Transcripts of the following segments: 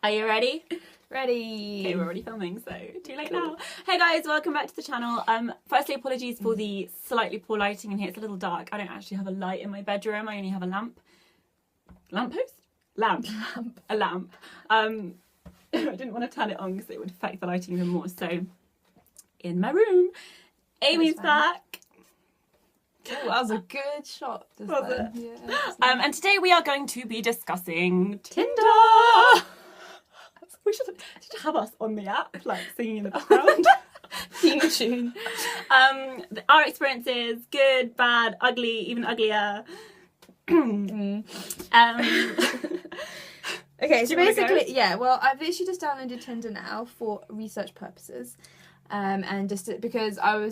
Are you ready? Ready. Okay, we're already filming, so too late now. Hey guys, welcome back to the channel. Firstly, apologies for the slightly poor lighting in here. It's a little dark. I don't actually have a light in my bedroom. I only have a lamp. Lamppost? Lamp. A lamp. I didn't want to turn it on because it would affect the lighting even more. So, in my room, Amy's back. Ooh, that was a good shot. Was it? Yeah. And today we are going to be discussing Tinder. We should have us on the app, like singing in the background. Theme tune. Our experiences, good, bad, ugly, even uglier. Okay, so basically, well, I've literally just downloaded Tinder now for research purposes, and just because I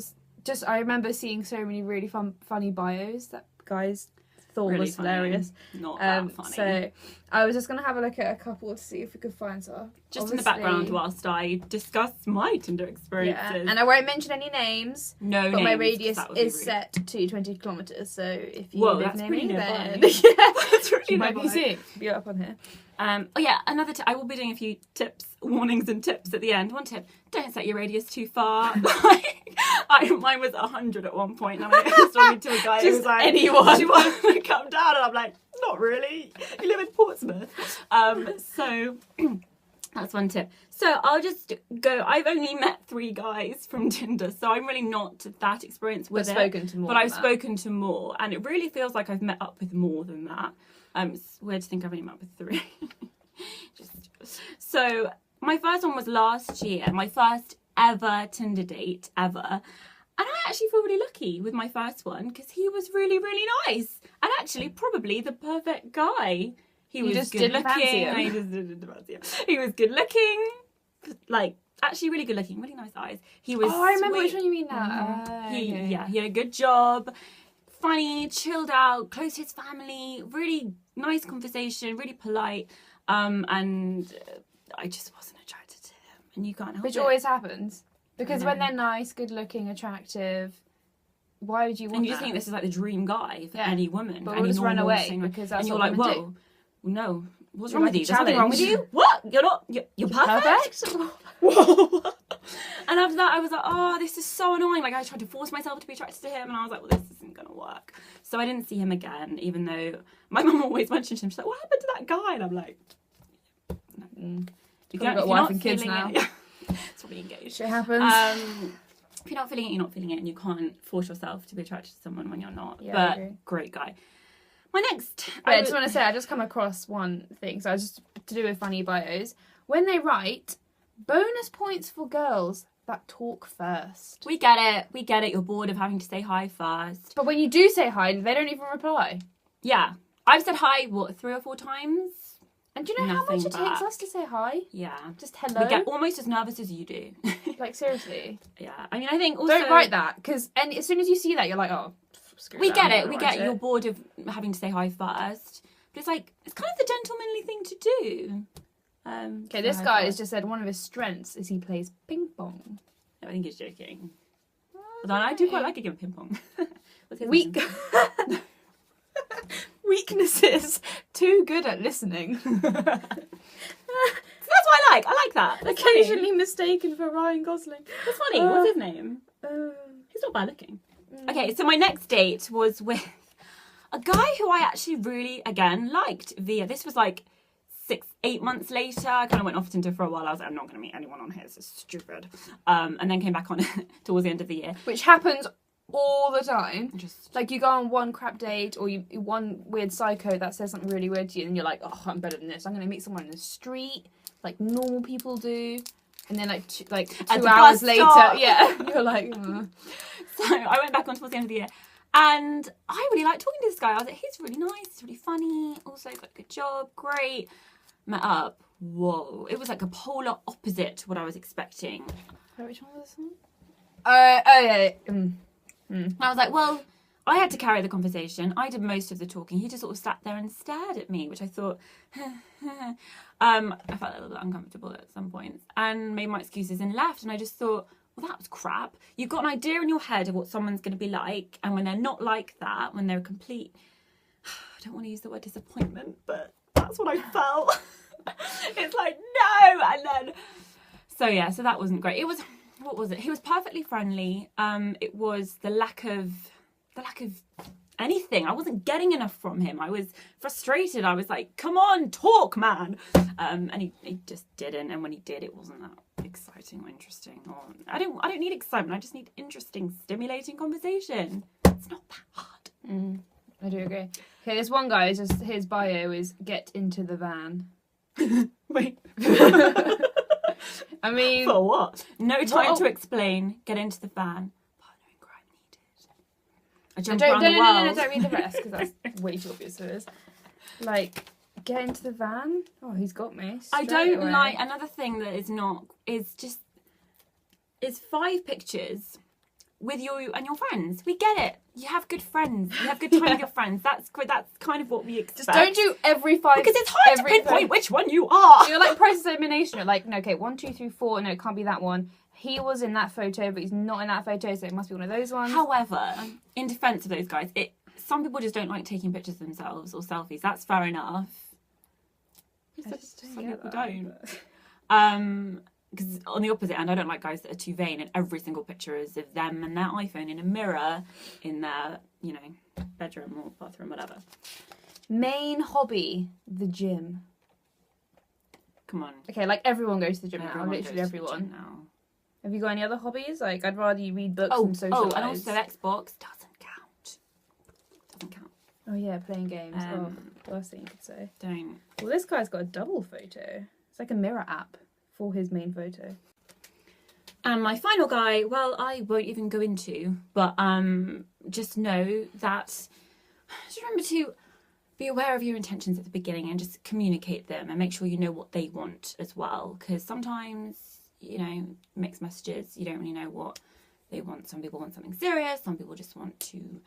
remember seeing so many really funny bios that guys thought Really was funny. hilarious. Not that funny. So I was just gonna have a look at a couple to see if we could find some. Just in the background whilst I discuss my Tinder experiences. Yeah, and I won't mention any names. No but names. my radius that would be is rude. set to 20 kilometres. So if you Whoa, live that's near pretty me, nearby. then yeah, That's really you might nearby. be seeing. Be up on here. Oh yeah, another tip. I will be doing a few tips, warnings and tips at the end. One tip, don't set your radius too far. Mine was 100 at one point, and I was talking to a guy who was like, anyone. do you want to come down? And I'm like, not really. You live in Portsmouth. So that's one tip. So I'll just go. I've only met 3 guys from Tinder, so I'm really not that experienced with But it. spoken to more. But I've spoken to more, and it really feels like I've met up with more than that. It's weird to think I've only met up with 3. So my first one was last year, my first ever Tinder date ever. And I actually feel really lucky with my first one because he was really, really nice. And actually probably the perfect guy. He was just good didn't looking. fancy him. I just didn't fancy him. He was good looking. Like, actually really good looking, really nice eyes. He was I remember sweet. which one you mean now. He had a good job, funny, chilled out, close to his family, really nice conversation, really polite, and I just wasn't attracted to him, and you can't help Which it. always happens. Because I when know. they're nice, good looking, attractive, why would you want And you just that? think this is like the dream guy for Yeah. any woman, But for we'll any just run normal away thing. because that's and you're what like, women whoa, no, what's You're wrong like with a you? There's nothing wrong with challenge. you. What? You're perfect. Whoa. And after that, I was like, oh, this is so annoying. Like, I tried to force myself to be attracted to him, and I was like, well, this isn't going to work. So I didn't see him again, even though my mum always mentioned him. She's like, what happened to that guy? And I'm like, no. You've got a wife and kids now. It's probably engaged. Shit happens. If you're not feeling it, you're not feeling it, and you can't force yourself to be attracted to someone when you're not. Yeah, I but agree. great guy. My next... I just want to say, I just come across one thing. So I just to do with funny bios. When they write, bonus points for girls that talk first. We get it. You're bored of having to say hi first. But when you do say hi, they don't even reply. Yeah. I've said hi, 3 or 4 times? And do you know how Nothing much it back. takes us to say hi? Yeah. Just hello. We get almost as nervous as you do. Like, seriously. Yeah. I mean, I think also... Don't write that, because as soon as you see that, you're like, oh, screw We that, get I'm it. not We gonna get write you're it. bored of having to say hi first. But it's like, it's kind of the gentlemanly thing to do. Okay, this guy has just said one of his strengths is he plays ping pong. No, I think he's joking. Although I do quite like a game of ping pong. What's his Weak. name? Weaknesses. Too good at listening. That's what I like. I like that. That's funny. Occasionally mistaken for Ryan Gosling. That's funny. What's his name? He's not bad looking. Okay, so my next date was with a guy who I actually really, again, liked via... This was like 8 months later. I kind of went off Tinder for a while. I was like, I'm not going to meet anyone on here. This is stupid. And then came back on it towards the end of the year. Which happens all the time. Just... Like, you go on one crap date or one weird psycho that says something really weird to you and you're like, oh, I'm better than this. I'm going to meet someone in the street like normal people do. And then like 2 At the hours bus later, stop. yeah, you're like... So I went back on towards the end of the year. And I really liked talking to this guy. I was like, he's really nice, he's really funny, also got a good job, great. Met up. Whoa. It was like a polar opposite to what I was expecting. Which one was this one? Yeah. I was like, well, I had to carry the conversation. I did most of the talking. He just sort of sat there and stared at me, which I thought, I felt a little bit uncomfortable at some points and made my excuses and left. And I just thought, well, that was crap. You've got an idea in your head of what someone's going to be like. And when they're not like that, when they're a complete, I don't want to use the word disappointment, but that's what I felt. It's like, So yeah, so that wasn't great. It was, what was it? He was perfectly friendly. It was the lack of anything. I wasn't getting enough from him. I was frustrated. I was like, come on, talk, man. And he just didn't. And when he did, it wasn't that exciting or interesting. Or I don't need excitement. I just need interesting, stimulating conversation. It's not that hard. I do agree. Okay, this one guy is just, his bio is get into the van. Wait. I mean, for what? No time to explain. Get into the van. Partner in crime needed. I jump around the world. No, don't read the rest because that's way too obvious. It is. Like, get into the van. Oh, he's got me. I don't like another thing that is 5 pictures with you and your friends. We get it. You have good friends. You have good time with your friends. That's kind of what we expect. Just don't do every 5 because it's hard to pinpoint which one you are. You're like process elimination. You're like, no, okay, 1, 2, 3, 4. No, it can't be that one. He was in that photo, but he's not in that photo, so it must be one of those ones. However, in defence of those guys, some people just don't like taking pictures of themselves or selfies. That's fair enough. Some people don't. Because on the opposite end, I don't like guys that are too vain and every single picture is of them and their iPhone in a mirror in their, bedroom or bathroom, whatever. Main hobby, the gym. Come on. Okay, like everyone goes to the gym now. Literally everyone. Now. Have you got any other hobbies? Like, I'd rather you read books and socialise. Oh, and also Xbox doesn't count. Oh yeah, playing games. Worst thing you could say. Don't. Well, this guy's got a double photo. It's like a mirror app for his main photo. And my final guy, well, I won't even go into, but just know that, just remember to be aware of your intentions at the beginning and just communicate them and make sure you know what they want as well. Because sometimes, mixed messages, you don't really know what they want. Some people want something serious. Some people just want to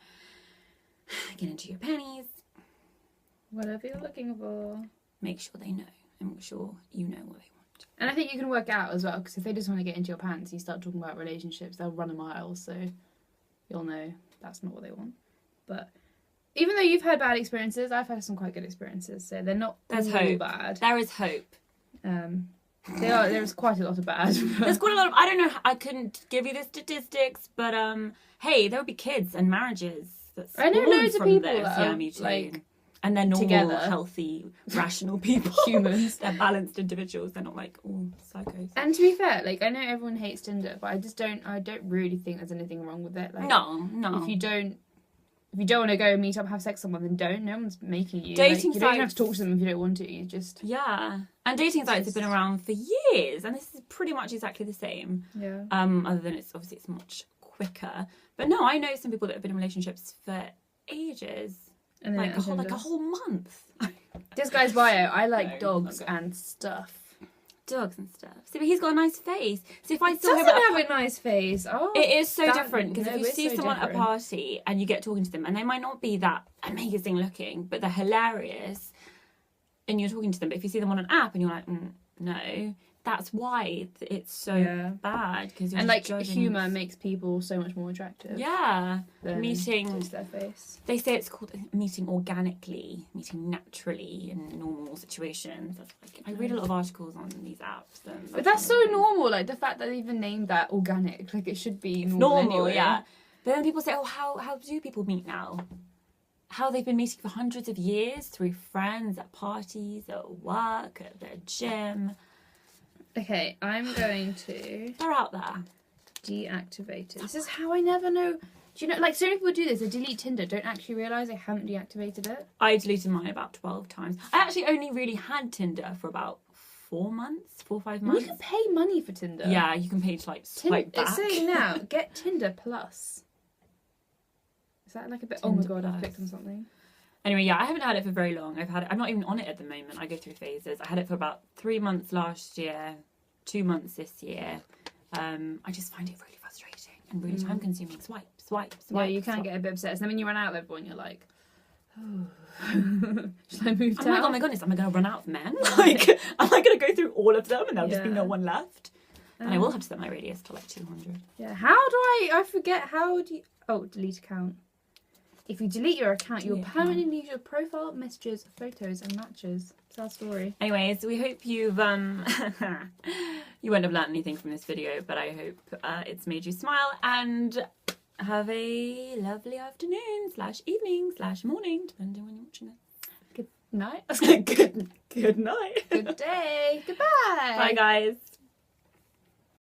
get into your panties. Whatever you're looking for. Make sure they know and make sure you know what they want. And I think you can work out as well, because if they just want to get into your pants, you start talking about relationships, they'll run a mile, so you'll know that's not what they want. But even though you've had bad experiences, I've had some quite good experiences, so they're not all bad. There is hope. There's quite a lot of bad. There's quite a lot of, I don't know, I couldn't give you the statistics, but hey, there would be kids and marriages that I know loads of people this. that yeah, are, me too. like, and they're normal, together. healthy, rational people. Humans. They're balanced individuals. They're not like all psychos. And to be fair, like, I know everyone hates Tinder, but I don't really think there's anything wrong with it. Like, no. If you don't want to go and meet up, have sex with someone, then don't. No one's making you. Dating you don't sites, have to talk to them if you don't want to. You just and dating sites have been around for years, and this is pretty much exactly the same. Yeah. Other than it's much quicker. But no, I know some people that have been in relationships for ages, and then like a whole month. This guy's bio: I like dogs and stuff. Dogs and stuff. See, but he's got a nice face. See, if I saw doesn't him have a nice face. Oh, it is so different because if you see someone different. at a party and you get talking to them, and they might not be that amazing looking, but they're hilarious, and you're talking to them. But if you see them on an app and you're like, no, that's why it's so bad. Because humour makes people so much more attractive. Yeah, meeting their face. They say it's called meeting organically, meeting naturally in normal situations. I read a lot of articles on these apps, but that's so normal. Like the fact that they even named that organic, like it should be normal anyway. Yeah. But then people say, oh, how do people meet now? How they've been meeting for hundreds of years through friends at parties, at work, at their gym. Okay, I'm going to... They're out there. Deactivate it. This is how I never know... Do you know, like, so many people do this. They delete Tinder, don't actually realise they haven't deactivated it. I deleted mine about 12 times. I actually only really had Tinder for about 4 or 5 months. You can pay money for Tinder. Yeah, you can pay to, swipe back. It's saying now, get Tinder Plus. Is that like a bit... Tinder oh my god, Plus. I've clicked on something. Anyway, yeah, I haven't had it for very long. I'm not even on it at the moment. I go through phases. I had it for about 3 months last year, 2 months this year. I just find it really frustrating and really time consuming. Swipe. Yeah, you can get a bit obsessed. And then when you run out of everyone, you're like, oh, should I move down? Oh my goodness, am I going to run out of men? Am I going to go through all of them and there'll just be no one left? And I will have to set my radius to 200. Yeah, how do I forget, how do you... Oh, delete account. If you delete your account, you'll permanently lose your profile, messages, photos, and matches. Sad story. Anyways, we hope you've You won't have learned anything from this video, but I hope it's made you smile, and have a lovely afternoon / evening / morning, depending when you're watching it. Good night. Good night. Good day. Goodbye. Bye, guys.